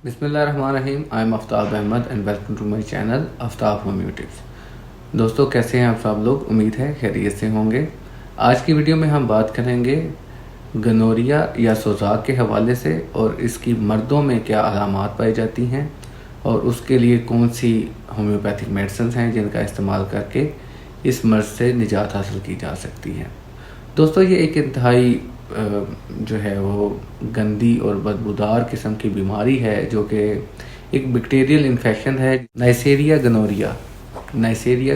बिस्मिल्लाहिर्रहमानिर्रहीम। I am Aftab Ahmad and welcome to my channel Aftab homeo tips. दोस्तों, कैसे हैं आप सब लोग? उम्मीद है खैरियत से होंगे। आज की वीडियो में हम बात करेंगे गनोरिया या सोजाक के हवाले से और इसकी मर्दों में क्या अलामात पाई जाती हैं और उसके लिए कौन सी होम्योपैथिक मेडिसिन हैं जिनका इस्तेमाल करके इस मर्ज़ से निजात हासिल की जा सकती है। दोस्तों, ये एक इंतहाई जो है वो गंदी और बदबूदार किस्म की बीमारी है जो कि एक बैक्टीरियल इन्फेक्शन है। नाइसेरिया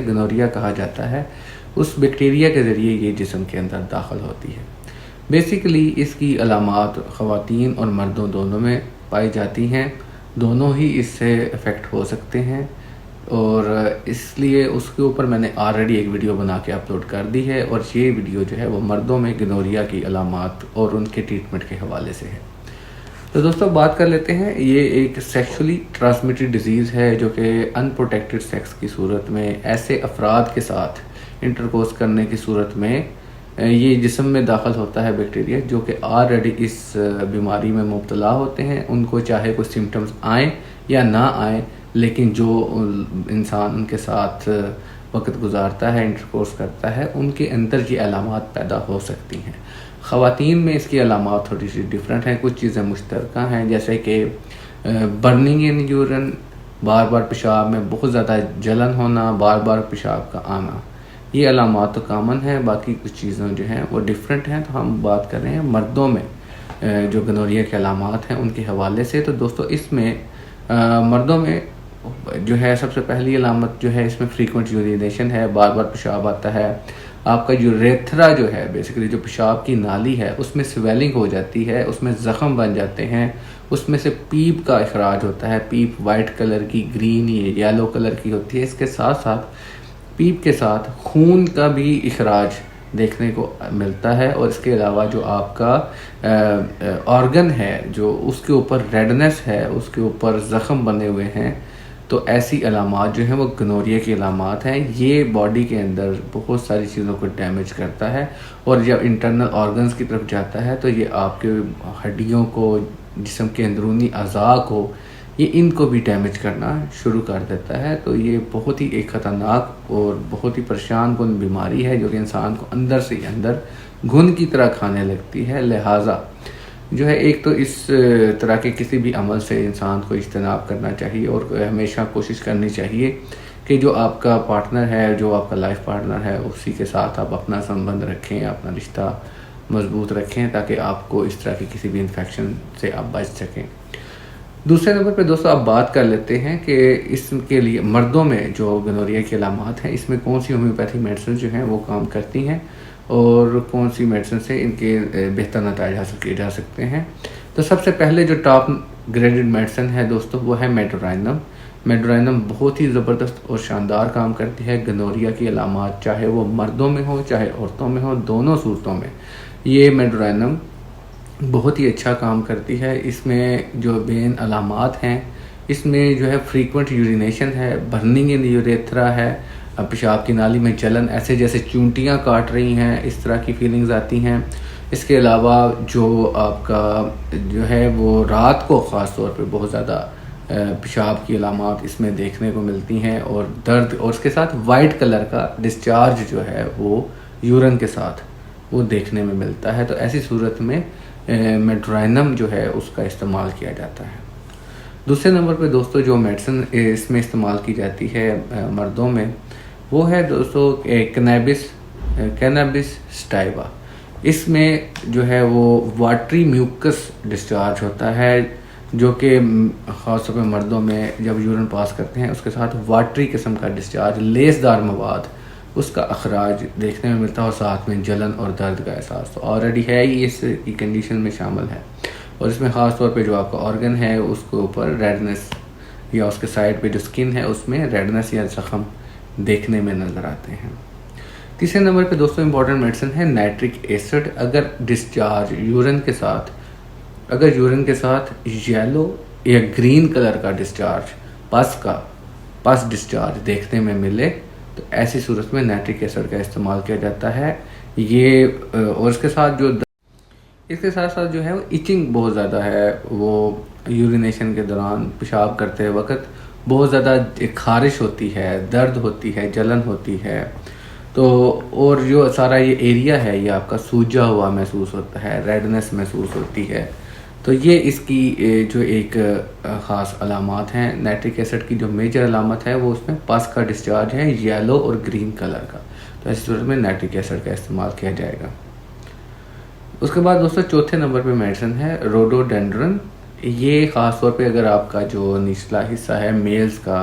गनोरिया कहा जाता है। उस बैक्टीरिया के ज़रिए ये जिस्म के अंदर दाखिल होती है। बेसिकली इसकी अलामात ख़वातीन और मर्दों दोनों में पाई जाती हैं। दोनों ही इससे अफेक्ट हो सकते हैं और इसलिए उसके ऊपर मैंने ऑलरेडी एक वीडियो बना के अपलोड कर दी है और ये वीडियो जो है वो मर्दों में गनोरिया की अलामात और उनके ट्रीटमेंट के हवाले से है। तो दोस्तों, बात कर लेते हैं। ये एक सेक्सुअली ट्रांसमिटेड डिजीज़ है जो कि अनप्रोटेक्टेड सेक्स की सूरत में ऐसे अफराद के साथ इंटरकोर्स करने की सूरत में ये जिस्म में दाखिल होता है बैक्टीरिया जो कि ऑलरेडी इस बीमारी में मुब्तला होते हैं। उनको चाहे कोई सिम्टम्स आएँ या ना आएँ, लेकिन जो इंसान उनके साथ वक्त गुजारता है, इंटरकोर्स करता है, उनके अंदर ये अलामात पैदा हो सकती हैं। ख़वातीन में इसकी अलामात थोड़ी सी डिफरेंट हैं। कुछ चीज़ें मुश्तरका हैं, जैसे कि बर्निंग इन यूरिन, बार बार पेशाब में बहुत ज़्यादा जलन होना, बार बार पेशाब का आना। ये अलामात तो कामन है, बाकी कुछ चीज़ें जो हैं वो डिफरेंट हैं। तो हम बात कर रहे हैं मर्दों में जो गनोरिया के अलामात हैं उनके हवाले से। तो दोस्तों, इसमें मर्दों में जो है सबसे पहली अलामत जो है इसमें फ्रीक्वेंट यूरिनेशन है, बार बार पेशाब आता है। आपका यूरेथ्रा जो है, बेसिकली जो पेशाब की नाली है, उसमें स्वेलिंग हो जाती है, उसमें ज़ख़म बन जाते हैं, उसमें से पीप का इखराज होता है। पीप वाइट कलर की, ग्रीन या येलो कलर की होती है। इसके साथ साथ पीप के साथ खून का भी इखराज देखने को मिलता है और इसके अलावा जो आपका ऑर्गन है जो उसके ऊपर रेडनेस है, उसके ऊपर ज़ख़म बने हुए हैं। तो ऐसी अलामात जो हैं वो गनोरिया की अलामात हैं। ये बॉडी के अंदर बहुत सारी चीज़ों को डैमेज करता है और जब इंटरनल ऑर्गन्स की तरफ जाता है तो ये आपके हड्डियों को, जिस्म के अंदरूनी अज़ा को, ये इनको भी डैमेज करना शुरू कर देता है। तो ये बहुत ही एक ख़तरनाक और बहुत ही परेशान कुन बीमारी है जो कि इंसान को अंदर से अंदर घुन की तरह खाने लगती है। लिहाजा जो है, एक तो इस तरह के किसी भी अमल से इंसान को इज्तनाब करना चाहिए और हमेशा कोशिश करनी चाहिए कि जो आपका पार्टनर है, जो आपका लाइफ पार्टनर है, उसी के साथ आप अपना संबंध रखें, अपना रिश्ता मजबूत रखें ताकि आपको इस तरह के किसी भी इन्फेक्शन से आप बच सकें। दूसरे नंबर पे दोस्तों, आप बात कर लेते हैं कि इसके लिए मर्दों में जो गनोरिया की अलामात हैं इसमें कौन सी होम्योपैथिक मेडिसिन जो हैं वो काम करती हैं और कौन सी मेडिसिन से इनके बेहतर नतीजे हासिल किए जा सकते हैं। तो सबसे पहले जो टॉप ग्रेडेड मेडिसिन है दोस्तों वो है मेडोराइनम। मेडोराइनम बहुत ही ज़बरदस्त और शानदार काम करती है। गनोरिया की अलामात चाहे वो मर्दों में हो चाहे औरतों में हो, दोनों सूरतों में ये मेडोराइनम बहुत ही अच्छा काम करती है। इसमें जो मेन अलामात हैं, इसमें जो है फ्रीक्वेंट यूरिनेशन है, बर्निंग इन यूरेथ्रा है, पेशाब की नाली में जलन, ऐसे जैसे चूंटियाँ काट रही हैं, इस तरह की फीलिंग्स आती हैं। इसके अलावा जो आपका जो है वो रात को ख़ास तौर पे बहुत ज़्यादा पेशाब की अलामात इसमें देखने को मिलती हैं और दर्द, और उसके साथ वाइट कलर का डिस्चार्ज जो है वो यूरिन के साथ वो देखने में मिलता है। तो ऐसी सूरत में मेडोराइनम जो है उसका इस्तेमाल किया जाता है। दूसरे नंबर पे दोस्तों जो मेडिसिन इसमें इस्तेमाल की जाती है मर्दों में, वो है दोस्तों कैनबिस स्टाइवा। इसमें जो है वो वाटरी म्यूकस डिस्चार्ज होता है जो कि ख़ास तौर पर मर्दों में जब यूरिन पास करते हैं उसके साथ वाटरी किस्म का डिस्चार्ज, लेसदार मवाद, उसका अखराज देखने में मिलता है और साथ में जलन और दर्द का एहसास तो ऑलरेडी है ही इसकी कंडीशन में शामिल है। और इसमें ख़ास तौर पे जो आपका ऑर्गन है उसके ऊपर रेडनेस या उसके साइड पे जो स्किन है उसमें रेडनेस या जख्म देखने में नज़र आते हैं। तीसरे नंबर पे दोस्तों इम्पॉर्टेंट मेडिसिन है नाइट्रिक एसिड। अगर डिस्चार्ज यूरिन के साथ येलो या ग्रीन कलर का डिस्चार्ज, पस डिस्चार्ज देखने में मिले तो ऐसी सूरत में नाइट्रिक एसिड का इस्तेमाल किया जाता है। ये और इसके साथ जो इसके साथ साथ जो है वो इचिंग बहुत ज़्यादा है, वो यूरिनेशन के दौरान पेशाब करते वक्त बहुत ज़्यादा खारिश होती है, दर्द होती है, जलन होती है। तो और जो सारा ये एरिया है ये आपका सूजा हुआ महसूस होता है, रेडनेस महसूस होती है। तो ये इसकी जो एक ख़ास अलामात हैं। नाइट्रिक एसिड की जो मेजर अलामत है वो उसमें पस का डिस्चार्ज है येलो और ग्रीन कलर का। तो ऐसी सूरत में नाइट्रिक एसिड का इस्तेमाल किया जाएगा। उसके बाद दोस्तों चौथे नंबर पे मेडिसिन है रोडोडेंड्रन। ये ख़ास तौर पे अगर आपका जो निचला हिस्सा है मेल्स का,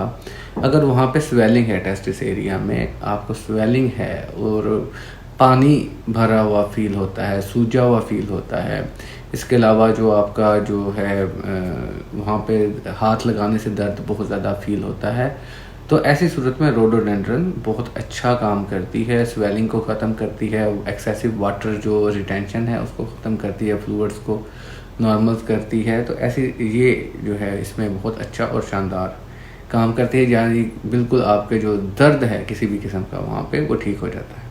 अगर वहाँ पे स्वेलिंग है, टेस्टिस एरिया में आपको स्वेलिंग है और पानी भरा हुआ फील होता है, सूजा हुआ फील होता है। इसके अलावा जो आपका जो है वहाँ पे हाथ लगाने से दर्द बहुत ज़्यादा फील होता है। तो ऐसी सूरत में रोडोडेंड्रन बहुत अच्छा काम करती है, स्वेलिंग को ख़त्म करती है, एक्सेसिव वाटर जो रिटेंशन है उसको ख़त्म करती है, फ्लूइड्स को नॉर्मल करती है। तो ऐसी ये जो है इसमें बहुत अच्छा और शानदार काम करती है, यानी बिल्कुल आपके जो दर्द है किसी भी किस्म का वहाँ पे वो ठीक हो जाता है।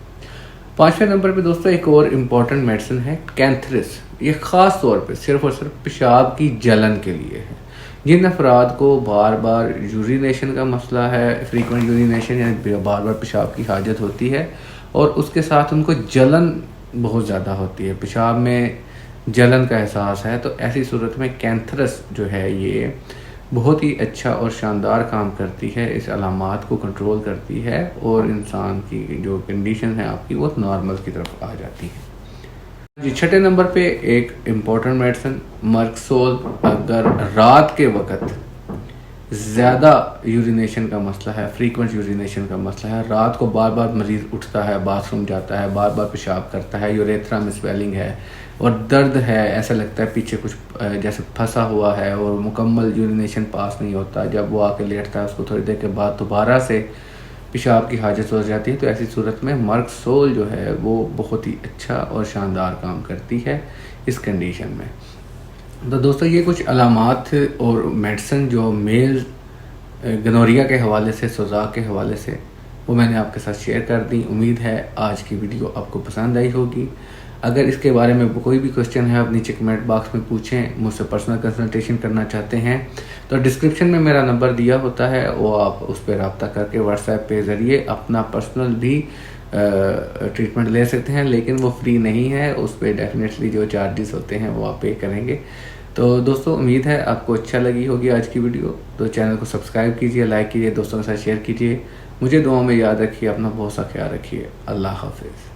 5वें नंबर पे दोस्तों एक और इम्पॉर्टेंट मेडिसिन है कैंथरिस। ये ख़ास तौर पे सिर्फ और सिर्फ पेशाब की जलन के लिए है। जिन अफराद को बार बार यूरिनेशन का मसला है, फ्रीक्वेंट यूरिनेशन यानी बार बार पेशाब की हाजत होती है और उसके साथ उनको जलन बहुत ज़्यादा होती है, पेशाब में जलन का एहसास है, तो ऐसी सूरत में कैंथरस जो है ये बहुत ही अच्छा और शानदार काम करती है, इस अलामात को कंट्रोल करती है और इंसान की जो कंडीशन है आपकी वो नॉर्मल की तरफ आ जाती है। जी 6ठे नंबर पे एक इम्पॉर्टेंट मेडिसिन मर्कसोल। अगर रात के वक्त ज़्यादा यूरिनेशन का मसला है, फ्रीक्वेंट यूरिनेशन का मसला है, रात को बार बार मरीज़ उठता है, बाथरूम जाता है, बार बार पेशाब करता है, यूरेथ्रा में स्वेलिंग है और दर्द है, ऐसा लगता है पीछे कुछ जैसे फंसा हुआ है और मुकम्मल यूरिनेशन पास नहीं होता, जब वो आके लेटता है उसको थोड़ी देर के बाद दोबारा से पेशाब की हाजत हो जाती है। तो ऐसी सूरत में मर्कसोल जो है वो बहुत ही अच्छा और शानदार काम करती है इस कंडीशन में। तो दोस्तों ये कुछ अलामात और मेडिसिन जो मेल गनोरिया के हवाले से, सोज़ाक के हवाले से, वो मैंने आपके साथ शेयर कर दी। उम्मीद है आज की वीडियो आपको पसंद आई होगी। अगर इसके बारे में कोई भी क्वेश्चन है आप नीचे कमेंट बॉक्स में पूछें, मुझसे पर्सनल कंसल्टेशन करना चाहते हैं तो डिस्क्रिप्शन में मेरा नंबर दिया होता है, वो आप उस पर रब्ता करके व्हाट्सएप के ज़रिए अपना पर्सनल भी ट्रीटमेंट ले सकते हैं, लेकिन वो फ्री नहीं है, उस पर डेफिनेटली जो चार्जेस होते हैं वो आप पे करेंगे। तो दोस्तों उम्मीद है आपको अच्छा लगी होगी आज की वीडियो। तो चैनल को सब्सक्राइब कीजिए, लाइक कीजिए, दोस्तों के साथ शेयर कीजिए। मुझे दुआ में याद रखिए, अपना बहुत सा ख्याल रखिए। अल्लाह हाफिज़।